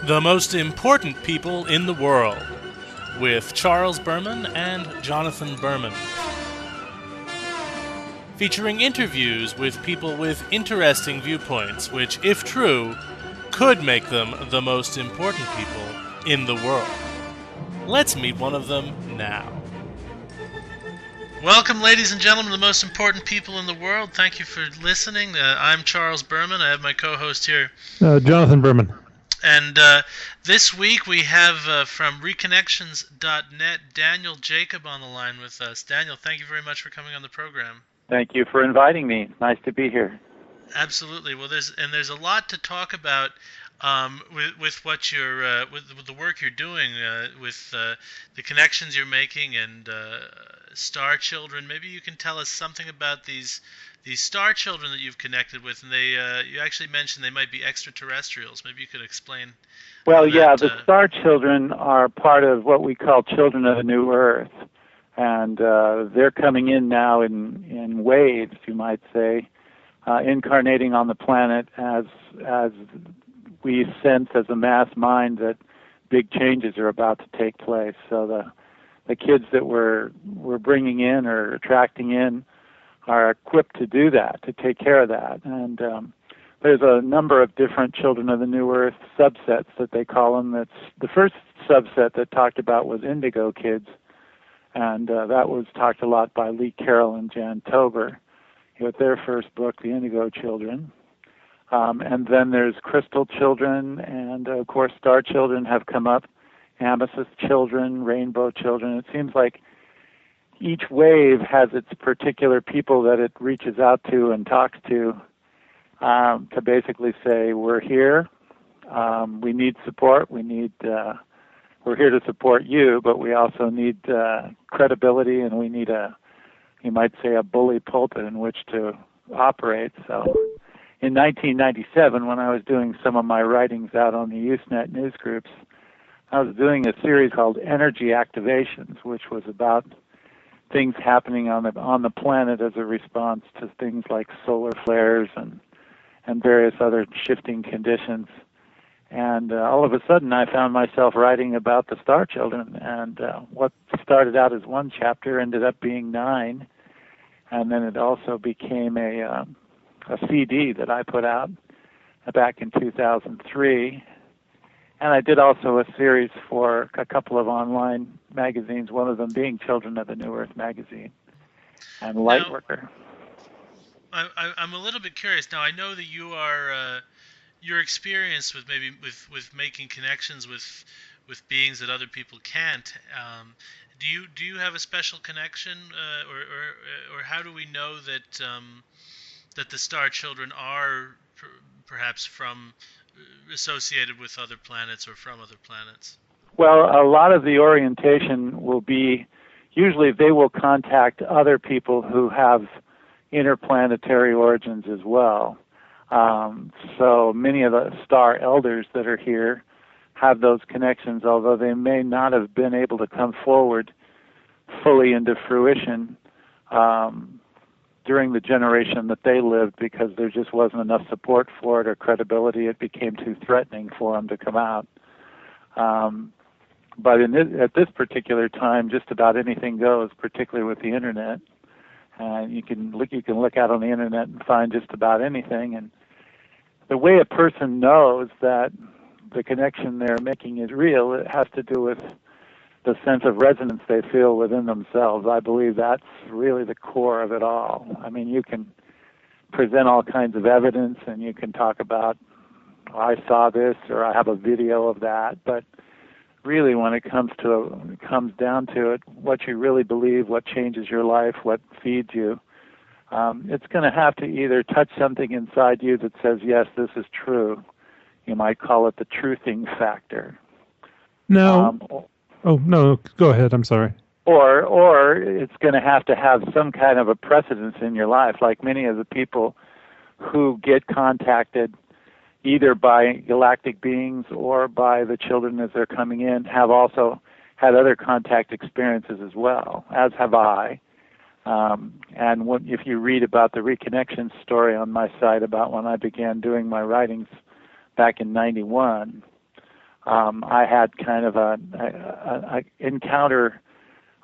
The Most Important People in the World, with Charles Berman and Jonathan Berman. Featuring interviews with people with interesting viewpoints, which, if true, could make them the most important people in the world. Let's meet one of them now. Welcome, ladies and gentlemen, the most important people in the world. Thank you for listening. I'm Charles Berman. I have my co-host here, Jonathan Berman. And this week we have from Reconnections.net, Daniel Jacob on the line with us. Daniel, thank you very much for coming on the program. Thank you for inviting me. Nice to be here. Absolutely. Well, there's a lot to talk about with what you're with the work you're doing with the connections you're making and star children. Maybe you can tell us something about these star children that you've connected with, and you actually mentioned they might be extraterrestrials. Maybe you could explain. Well, yeah, the star children are part of what we call Children of the New Earth, and they're coming in now in waves, you might say, incarnating on the planet as we sense as a mass mind that big changes are about to take place. So the kids that we're bringing in or attracting in are equipped to do that, to take care of that. And there's a number of different Children of the New Earth subsets that they call them. That's the first subset that talked about was Indigo Kids, and that was talked a lot by Lee Carroll and Jan Tober with their first book, The Indigo Children. And then there's Crystal Children, and of course Star Children have come up, Amethyst Children, Rainbow Children. It seems like each wave has its particular people that it reaches out to and talks to basically say, we're here, we need support, we're here to support you, but we also need credibility, and we need you might say, a bully pulpit in which to operate. So in 1997, when I was doing some of my writings out on the Usenet news groups, I was doing a series called Energy Activations, which was about things happening on the planet as a response to things like solar flares and various other shifting conditions. And all of a sudden, I found myself writing about the star children, and what started out as one chapter ended up being 9, and then it also became a CD that I put out back in 2003. And I did also a series for a couple of online magazines, one of them being Children of the New Earth magazine and Lightworker. Now, I'm a little bit curious. Now, I know that you are your experience with making connections with beings that other people can't. Do you have a special connection, or how do we know that the star children are perhaps associated with other planets or from other planets? Well, a lot of the orientation will be, usually they will contact other people who have interplanetary origins as well. So many of the star elders that are here have those connections, although they may not have been able to come forward fully into fruition during the generation that they lived, because there just wasn't enough support for it or credibility. It became too threatening for them to come out. But at this particular time, just about anything goes, particularly with the internet. And you can look out on the internet and find just about anything. And the way a person knows that the connection they're making is real, it has to do with the sense of resonance they feel within themselves. I believe that's really the core of it all. I mean, you can present all kinds of evidence, and you can talk about, I saw this, or I have a video of that, but really when it comes down to it, what you really believe, what changes your life, what feeds you, it's going to have to either touch something inside you that says, yes, this is true. You might call it the truthing factor. No. No, go ahead. I'm sorry. Or it's going to have some kind of a precedence in your life, like many of the people who get contacted either by galactic beings or by the children as they're coming in have also had other contact experiences as well, as have I. And if you read about the reconnection story on my site about when I began doing my writings back in '91, I had kind of a encounter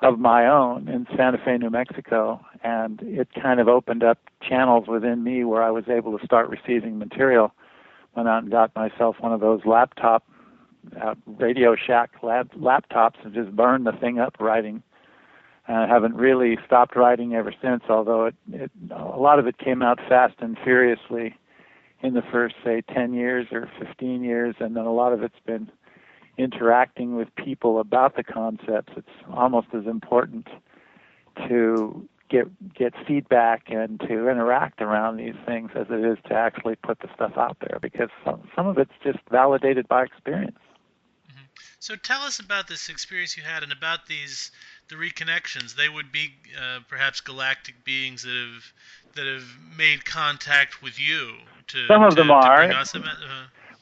of my own in Santa Fe, New Mexico, and it kind of opened up channels within me where I was able to start receiving material. Went out and got myself one of those Radio Shack laptops and just burned the thing up writing. And I haven't really stopped writing ever since, although a lot of it came out fast and furiously in the first, say, 10 years or 15 years, and then a lot of it's been interacting with people about the concepts. It's almost as important to get feedback and to interact around these things as it is to actually put the stuff out there, because some of it's just validated by experience. Mm-hmm. So tell us about this experience you had and about the reconnections. They would be perhaps galactic beings that have made contact with you Some of them are. Bring us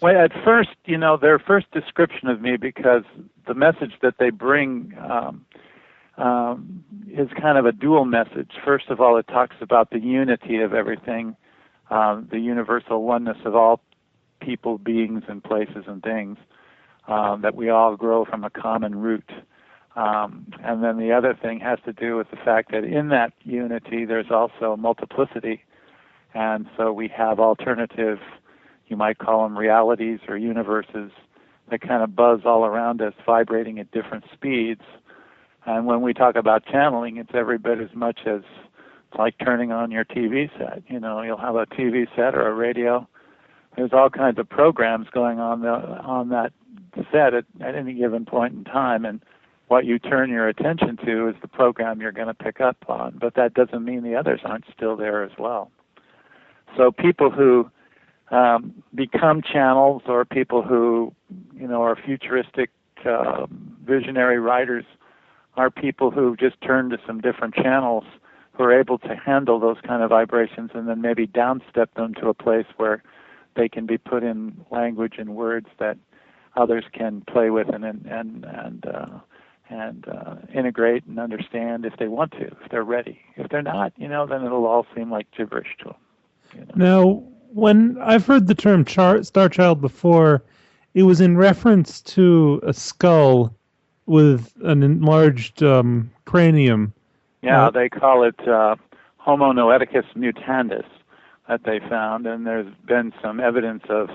Well, at first, their first description of me, because the message that they bring is kind of a dual message. First of all, it talks about the unity of everything, the universal oneness of all people, beings, and places and things, that we all grow from a common root. And then the other thing has to do with the fact that in that unity there's also multiplicity, and so we have alternative, you might call them realities or universes, that kind of buzz all around us, vibrating at different speeds. And when we talk about channeling, it's every bit as much as like turning on your TV set. You'll have a TV set or a radio. There's all kinds of programs going on that set at any given point in time, and what you turn your attention to is the program you're going to pick up on. But that doesn't mean the others aren't still there as well. So people who become channels, or people who are futuristic visionary writers, are people who just turn to some different channels who are able to handle those kind of vibrations and then maybe downstep them to a place where they can be put in language and words that others can play with and integrate and understand if they want to, if they're ready. If they're not, then it'll all seem like gibberish to them. Now, when I've heard the term Star Child before, it was in reference to a skull with an enlarged cranium. Yeah, they call it Homo noeticus mutandis that they found, and there's been some evidence of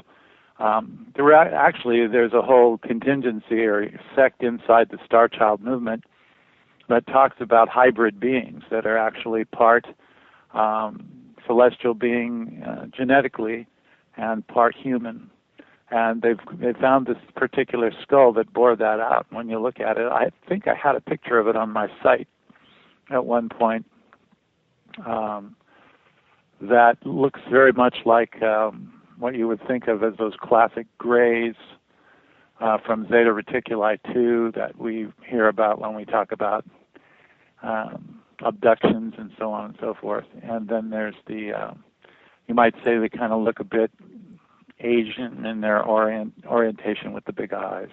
there's a whole contingency or sect inside the Star Child movement that talks about hybrid beings that are actually part celestial being genetically and part human. And they found this particular skull that bore that out. When you look at it, I think I had a picture of it on my site at one point. That looks very much like what you would think of as those classic grays from Zeta Reticuli 2 that we hear about when we talk about abductions and so on and so forth. And then there's you might say they kind of look a bit Asian in their orientation with the big eyes.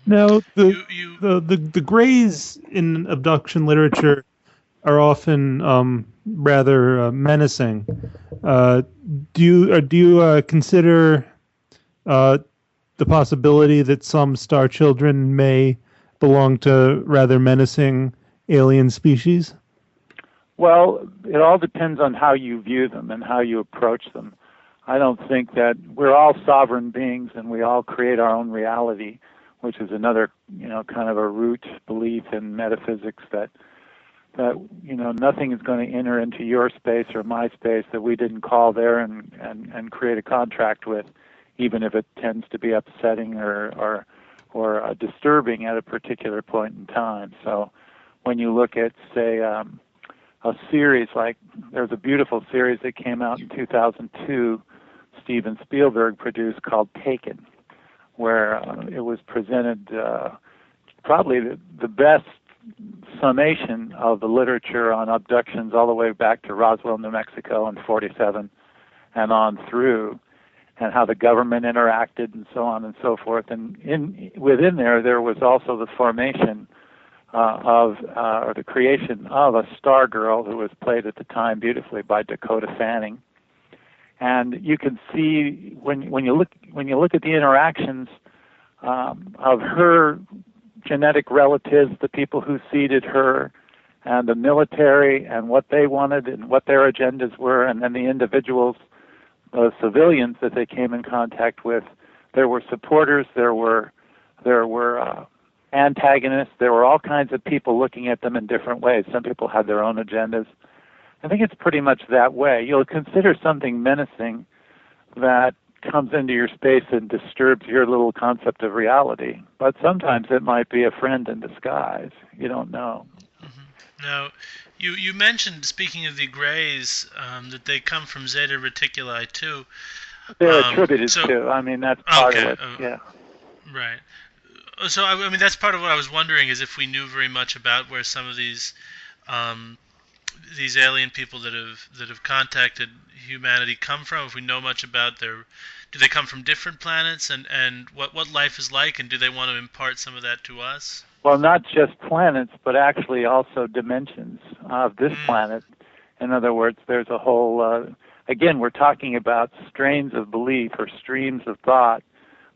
Now, the grays in abduction literature are often rather menacing. Do you consider the possibility that some star children may belong to rather menacing alien species? Well, it all depends on how you view them and how you approach them. I don't think that we're all sovereign beings and we all create our own reality, which is another, kind of a root belief in metaphysics that nothing is going to enter into your space or my space that we didn't call there and create a contract with, even if it tends to be upsetting or disturbing at a particular point in time. So when you look at, say, a series like, there's a beautiful series that came out in 2002, Steven Spielberg produced, called Taken, where it was presented probably the best summation of the literature on abductions all the way back to Roswell, New Mexico in 47 and on through, and how the government interacted and so on and so forth. And within there was also the formation or the creation of a star girl who was played at the time beautifully by Dakota Fanning. And you can see when you look at the interactions of her genetic relatives, the people who seeded her, and the military, and what they wanted and what their agendas were, and then the individuals, the civilians that they came in contact with. There were supporters, there were antagonists, there were all kinds of people looking at them in different ways. Some people had their own agendas. I think it's pretty much that way. You'll consider something menacing that comes into your space and disturbs your little concept of reality. But sometimes it might be a friend in disguise. You don't know. Mm-hmm. Now, you mentioned, speaking of the Greys, that they come from Zeta Reticuli too. They're attributed to. I mean, that's part of it. Yeah. Right. So, I mean, that's part of what I was wondering, is if we knew very much about where some of these alien people that have contacted humanity come from. If we know much about do they come from different planets, and what life is like, and do they want to impart some of that to us? Well, not just planets, but actually also dimensions of this planet. In other words, there's a whole, again, we're talking about strains of belief or streams of thought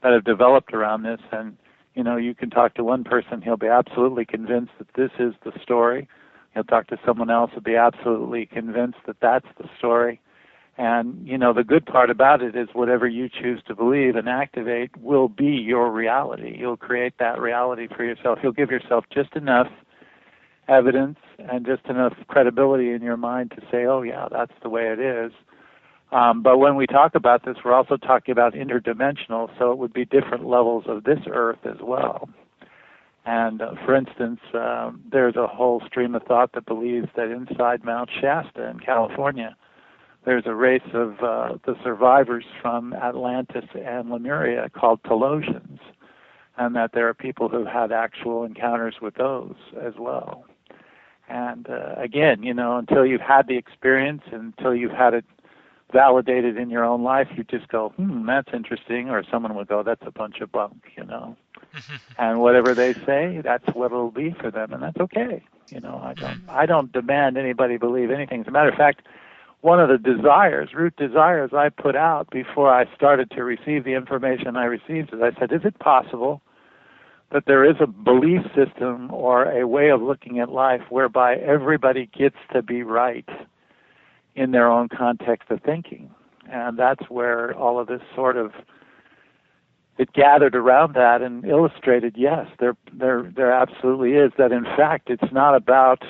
that have developed around this. And, you can talk to one person, he'll be absolutely convinced that this is the story. He'll talk to someone else who'll be absolutely convinced that that's the story. And, the good part about it is whatever you choose to believe and activate will be your reality. You'll create that reality for yourself. You'll give yourself just enough evidence and just enough credibility in your mind to say, oh, yeah, that's the way it is. But when we talk about this, we're also talking about interdimensional, so it would be different levels of this earth as well. And, for instance, there's a whole stream of thought that believes that inside Mount Shasta in California, there's a race of the survivors from Atlantis and Lemuria called Telosians, and that there are people who've had actual encounters with those as well. And, again, until you've had the experience, until you've had it validated in your own life, you just go, that's interesting, or someone would go, that's a bunch of bunk, And whatever they say, that's what it'll be for them, and that's okay. I don't demand anybody believe anything. As a matter of fact, one of the root desires I put out before I started to receive the information I received is I said, is it possible that there is a belief system or a way of looking at life whereby everybody gets to be right in their own context of thinking? And that's where all of this sort of, it gathered around that and illustrated, yes, there absolutely is. That in fact, it's not about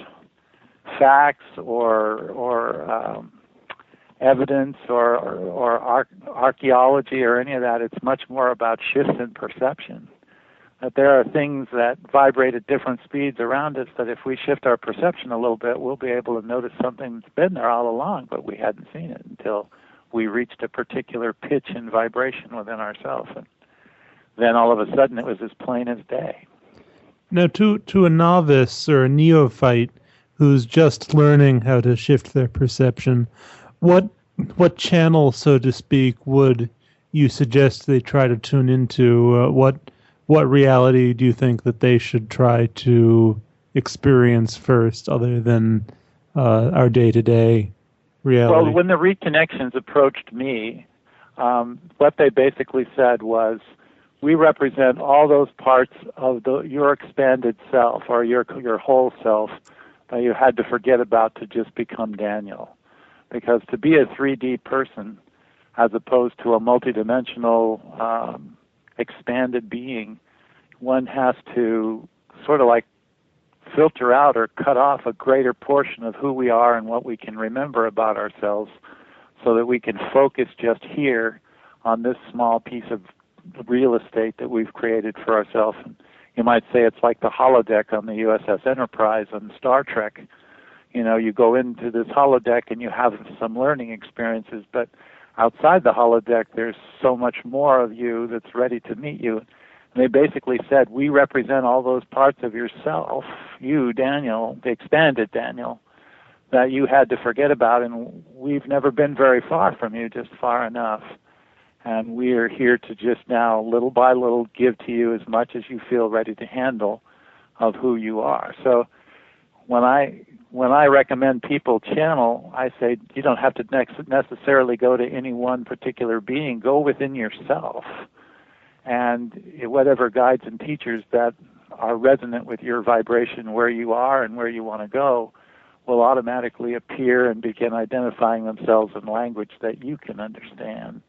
facts or evidence or archaeology or any of that. It's much more about shifts in perception. That there are things that vibrate at different speeds around us, that if we shift our perception a little bit, we'll be able to notice something that's been there all along, but we hadn't seen it until we reached a particular pitch and vibration within ourselves. And then all of a sudden it was as plain as day. Now, to a novice or a neophyte who's just learning how to shift their perception, what channel, so to speak, would you suggest they try to tune into? What reality do you think that they should try to experience first, other than our day-to-day reality? Well, when the reconnections approached me, what they basically said was, we represent all those parts of your expanded self, or your whole self, that you had to forget about to just become Daniel. Because to be a 3D person, as opposed to a multidimensional expanded being, one has to sort of like filter out or cut off a greater portion of who we are and what we can remember about ourselves, so that we can focus just here on this small piece of real estate that we've created for ourselves. And you might say it's like the holodeck on the USS Enterprise on Star Trek. You go into this holodeck and you have some learning experiences, but outside the holodeck, there's so much more of you that's ready to meet you. And they basically said, we represent all those parts of yourself, you, Daniel, the expanded Daniel, that you had to forget about, and we've never been very far from you, just far enough. And we are here to just now, little by little, give to you as much as you feel ready to handle of who you are. So when I recommend people channel, I say you don't have to necessarily go to any one particular being. Go within yourself, and whatever guides and teachers that are resonant with your vibration, where you are and where you want to go, will automatically appear and begin identifying themselves in language that you can understand,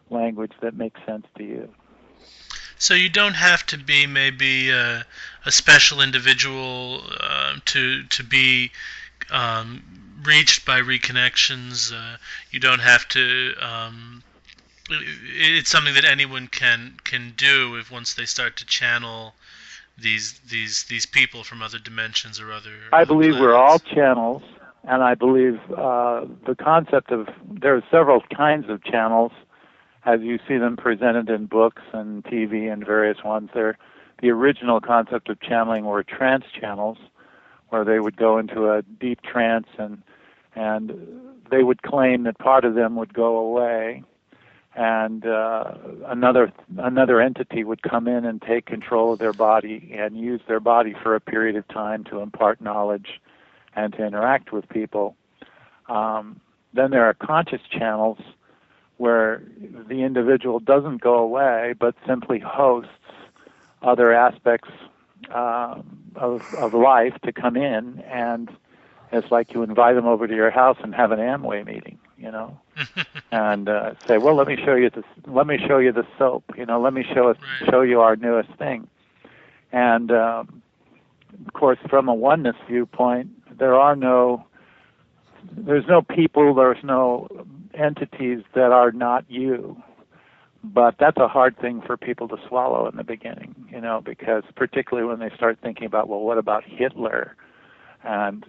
language that makes sense to you. So you don't have to be maybe a special individual to be reached by reconnections. You don't have to. It's something that anyone can do if once they start to channel these people from other dimensions or other. I believe planets. we're all channels, and I believe the concept of there are several kinds of channels, as you see them presented in books and TV and various ones. The original concept of channeling were trance channels, where they would go into a deep trance and they would claim that part of them would go away, and another entity would come in and take control of their body and use their body for a period of time to impart knowledge and to interact with people. Then there are conscious channels where the individual doesn't go away but simply hosts other aspects of life to come in, and it's like you invite them over to your house and have an Amway meeting, and say, well, let me show you this. Let me show you the soap. Let me show you our newest thing. And of course, from a oneness viewpoint, there's no people, there's no entities that are not you. But that's a hard thing for people to swallow in the beginning, because particularly when they start thinking about, well, what about Hitler? And,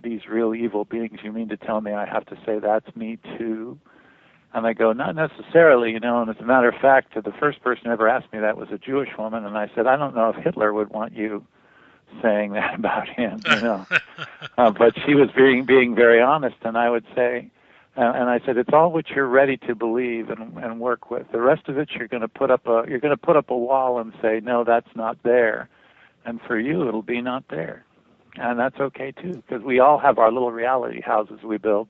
these real evil beings, you mean to tell me I have to say that's me too? And I go, not necessarily, and as a matter of fact, the first person who ever asked me that was a Jewish woman, and I said, I don't know if Hitler would want you saying that about him, but she was being very honest, and I would say, and I said, it's all what you're ready to believe and work with. The rest of it, you're going to put up a wall and say, no, that's not there, and for you, it'll be not there. And that's okay too, because we all have our little reality houses we build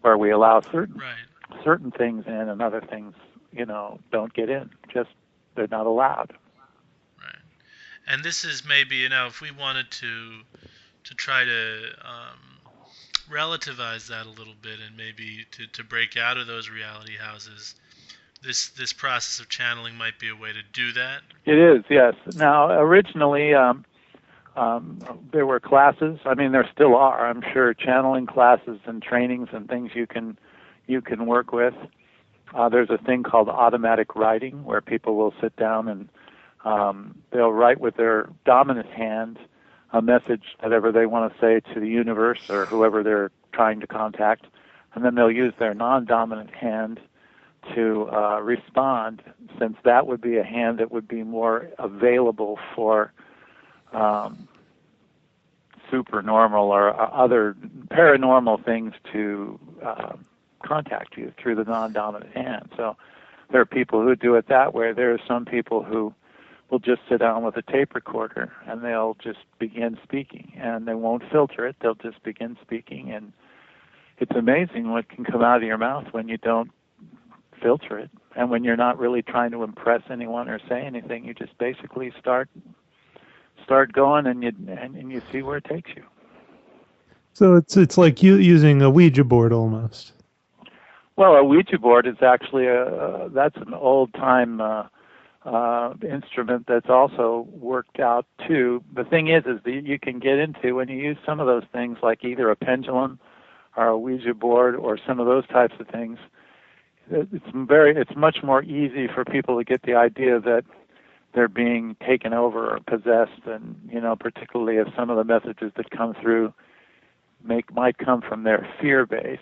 where we allow certain things in and other things, don't get in. Just they're not allowed. Right. And this is maybe, if we wanted to try to relativize that a little bit and maybe to break out of those reality houses, this process of channeling might be a way to do that. It is, yes. Now, originally, there were classes. I mean, there still are, I'm sure, channeling classes and trainings and things you can work with. There's a thing called automatic writing, where people will sit down and they'll write with their dominant hand a message, whatever they want to say to the universe or whoever they're trying to contact, and then they'll use their non-dominant hand to respond, since that would be a hand that would be more available for supernormal or other paranormal things to contact you through the non-dominant hand. So there are people who do it that way. There are some people who will just sit down with a tape recorder and they'll just begin speaking, and they won't filter it. They'll just begin speaking, and it's amazing what can come out of your mouth when you don't filter it, and when you're not really trying to impress anyone or say anything. You just basically start going, and you see where it takes you. So it's like you using a Ouija board almost. Well, a Ouija board is actually that's an old time instrument that's also worked out too. The thing is that you can get into, when you use some of those things, like either a pendulum or a Ouija board or some of those types of things. It's much more easy for people to get the idea that they're being taken over or possessed, and particularly if some of the messages that come through might come from their fear base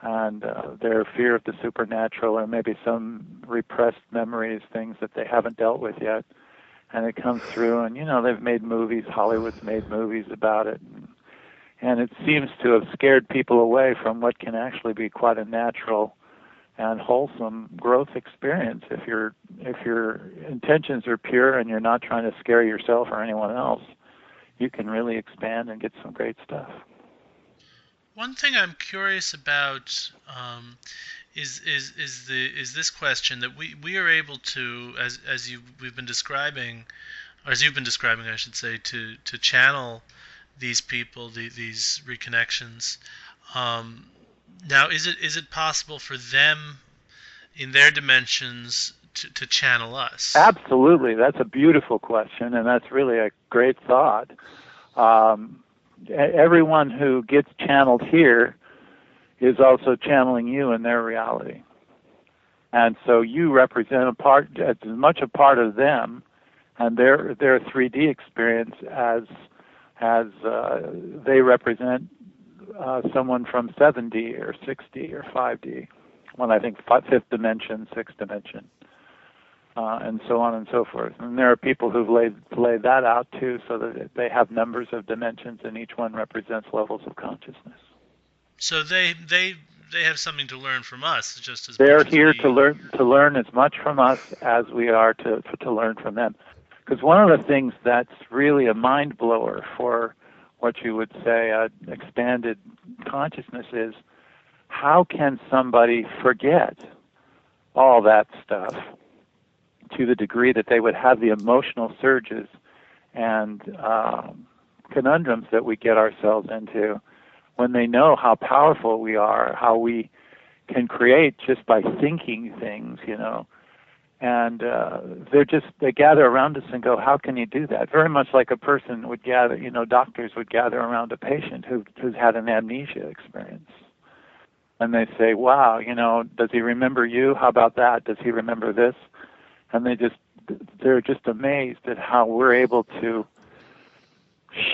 and their fear of the supernatural, or maybe some repressed memories, things that they haven't dealt with yet, and it comes through, and they've made movies, Hollywood's made movies about it, and it seems to have scared people away from what can actually be quite a natural and wholesome growth experience if your intentions are pure and you're not trying to scare yourself or anyone else. you can really expand and get some great stuff. One thing I'm curious about is this question that we are able to, as we've been describing, or as you've been describing, I should say, to channel these people, these reconnections. Um, Now, is it possible for them in their dimensions to channel us? Absolutely. That's a beautiful question, and that's really a great thought. Everyone who gets channeled here is also channeling you in their reality. And so you represent as much a part of them and their 3D experience as they represent someone from 7D or 6D or 5D. Well, I think fifth dimension, sixth dimension, and so on and so forth. And there are people who've laid that out too, so that they have numbers of dimensions, and each one represents levels of consciousness. So they have something to learn from us, just as they're much as here we... to learn as much from us as we are to learn from them. Because one of the things that's really a mind blower for what you would say expanded consciousness is, how can somebody forget all that stuff to the degree that they would have the emotional surges and conundrums that we get ourselves into when they know how powerful we are, how we can create just by thinking things, and they gather around us and go, how can you do that? Very much like a person would gather, doctors would gather around a patient who's had an amnesia experience. And they say, wow, does he remember you? How about that? Does he remember this? And they're just amazed at how we're able to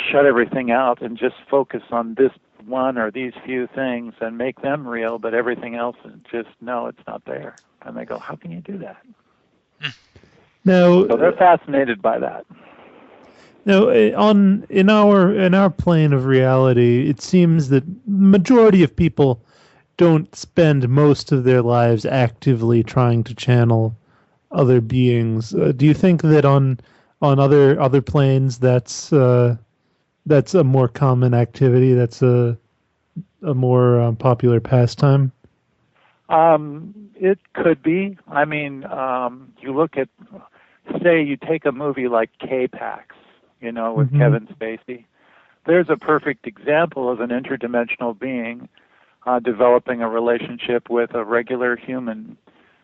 shut everything out and just focus on this one or these few things and make them real, but everything else is just, no, it's not there. And they go, how can you do that? Now, so they're fascinated by that. Now, in our plane of reality, it seems that majority of people don't spend most of their lives actively trying to channel other beings. Do you think that on other planes that's a more common activity? That's a more popular pastime? It could be. I mean, you look at, say, you take a movie like K-PAX, with Kevin Spacey. There's a perfect example of an interdimensional being developing a relationship with a regular human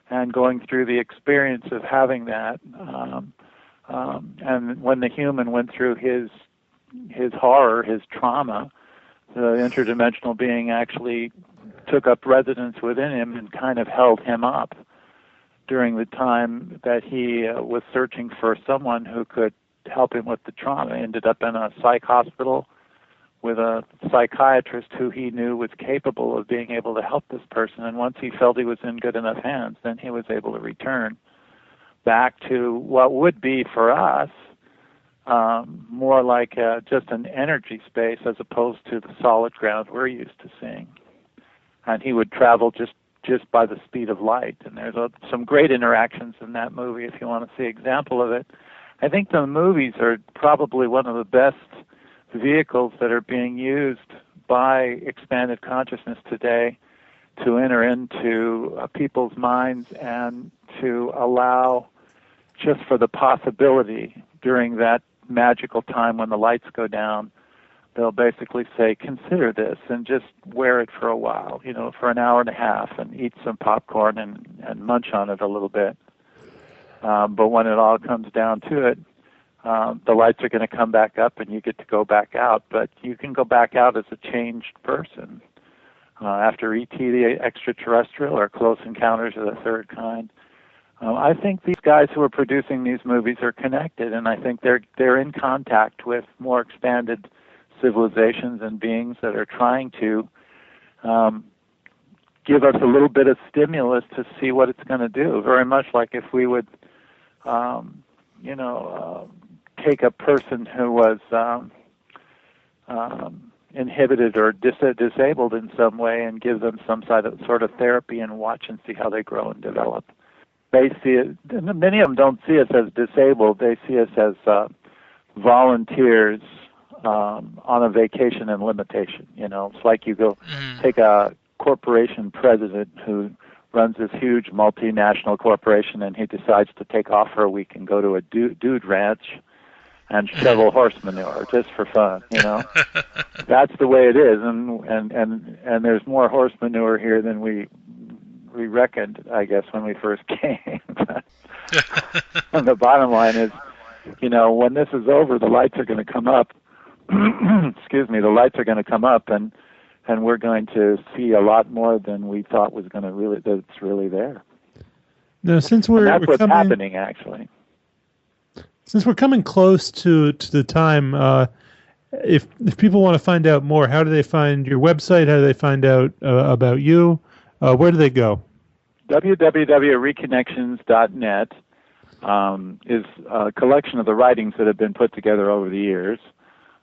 and going through the experience of having that. And when the human went through his horror, his trauma, the interdimensional being actually took up residence within him and kind of held him up during the time that he was searching for someone who could help him with the trauma. Ended up in a psych hospital with a psychiatrist who he knew was capable of being able to help this person. And once he felt he was in good enough hands, then he was able to return back to what would be for us more like just an energy space as opposed to the solid ground we're used to seeing. And he would travel just by the speed of light. And there's some great interactions in that movie if you want to see an example of it. I think the movies are probably one of the best vehicles that are being used by expanded consciousness today to enter into people's minds and to allow just for the possibility during that magical time when the lights go down, they'll basically say, consider this and just wear it for a while, for an hour and a half and eat some popcorn and munch on it a little bit. But when it all comes down to it, the lights are going to come back up and you get to go back out. But you can go back out as a changed person. After E.T. the Extraterrestrial or Close Encounters of the Third Kind, I think these guys who are producing these movies are connected, and I think they're in contact with more expanded civilizations and beings that are trying to give us a little bit of stimulus to see what it's going to do. Very much like if we would, take a person who was inhibited or disabled in some way and give them some sort of therapy and watch and see how they grow and develop. They see it. Many of them don't see us as disabled. They see us as volunteers on a vacation and limitation. It's like you go Mm. take a corporation president who runs this huge multinational corporation, and he decides to take off for a week and go to a dude ranch and shovel horse manure just for fun. That's the way it is, and there's more horse manure here than we reckoned, I guess, when we first came. And the bottom line is, when this is over, the lights are going to come up. Excuse me, the lights are going to come up, and we're going to see a lot more than we thought was going to that's really there. Now, since and that's what's happening, actually. Since we're coming close to the time, if people want to find out more, how do they find your website? How do they find out about you? Where do they go? www.reconnections.net is a collection of the writings that have been put together over the years.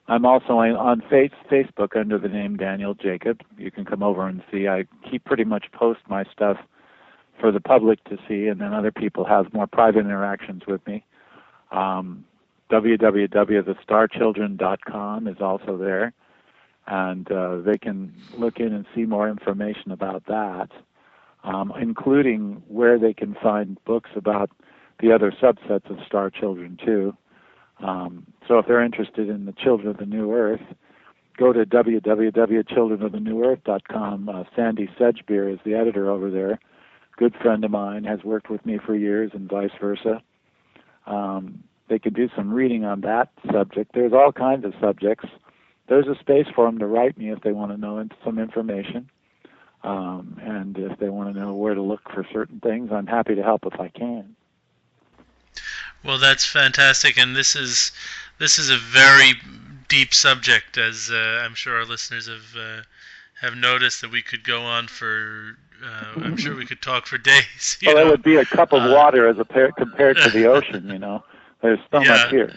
I'm also on Facebook under the name Daniel Jacob. You can come over and see. I pretty much post my stuff for the public to see, and then other people have more private interactions with me. www.thestarchildren.com is also there, and they can look in and see more information about that, including where they can find books about the other subsets of star children too. So if they're interested in the Children of the New Earth, go to www.childrenofthenewearth.com. Sandy Sedgebeer is the editor over there. Good friend of mine, has worked with me for years, and vice versa. They could do some reading on that subject. There's all kinds of subjects. There's a space for them to write me if they want to know some information. And if they want to know where to look for certain things, I'm happy to help if I can. Well, that's fantastic, and this is a very deep subject, as I'm sure our listeners have noticed, that we could go on for. I'm sure we could talk for days. Well, it would be a cup of water compared to the ocean. There's so much here.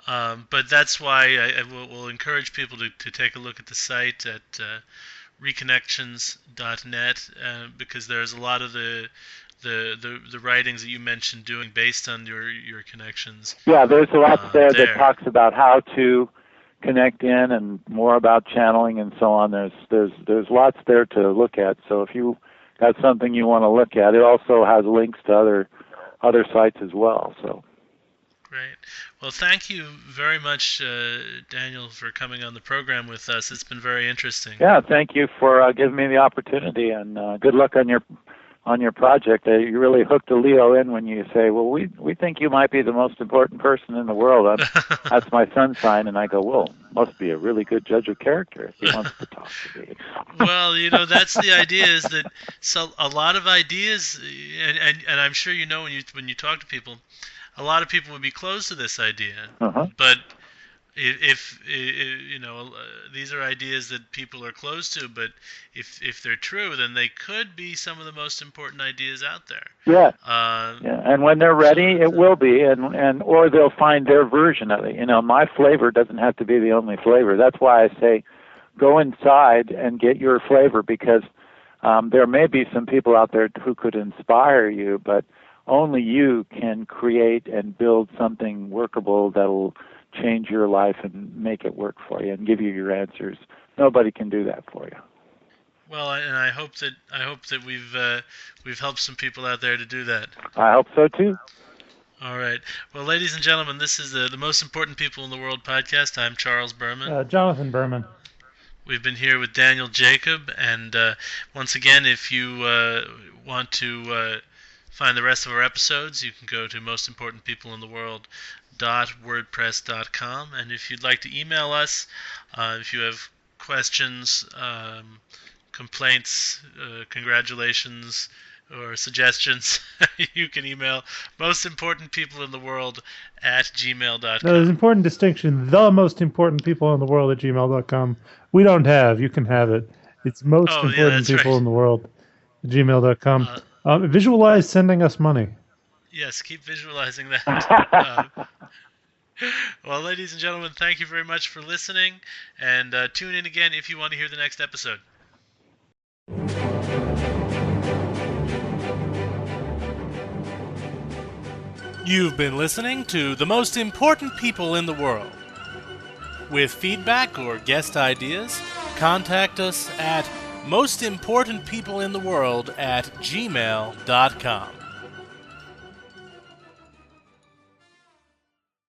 But that's why I will encourage people to take a look at the site at reconnections.net, because there's a lot of the writings that you mentioned doing based on your connections. Yeah, there's a lot there that talks about how to connect in and more about channeling and so on. There's lots there to look at. So if you got something you want to look at, it also has links to other sites as well. So. Great. Well, thank you very much, Daniel, for coming on the program with us. It's been very interesting. Yeah, thank you for giving me the opportunity, and good luck on your project. You really hooked a Leo in when you say, well, we think you might be the most important person in the world. That's my sun sign, and I go, well, must be a really good judge of character if he wants to talk to me. Well, that's the idea, is that a lot of ideas, and I'm sure when you talk to people, a lot of people would be closed to this idea. Uh-huh. But if these are ideas that people are closed to, but if they're true, then they could be some of the most important ideas out there. Yeah. And when they're ready, it will be, and or they'll find their version of it. My flavor doesn't have to be the only flavor. That's why I say, go inside and get your flavor, because there may be some people out there who could inspire you, but only you can create and build something workable that'll change your life and make it work for you and give you your answers. Nobody can do that for you. Well, and I hope that we've helped some people out there to do that. I hope so too. All right. Well, ladies and gentlemen, this is the Most Important People in the World podcast. I'm Charles Berman. Jonathan Berman. We've been here with Daniel Jacob, and once again, if you want to find the rest of our episodes, you can go to mostimportantpeopleintheworld.wordpress.com, and if you'd like to email us, if you have questions, complaints, congratulations, or suggestions, you can email mostimportantpeopleintheworld@gmail.com. No, there's an important distinction. The most important people in the world at gmail.com. We don't have. You can have it. It's most important people in the world at gmail.com. Visualize sending us money. Yes, keep visualizing that. Well, ladies and gentlemen, thank you very much for listening, and tune in again if you want to hear the next episode. You've been listening to The Most Important People in the World. With feedback or guest ideas, contact us at mostimportantpeopleintheworld@gmail.com.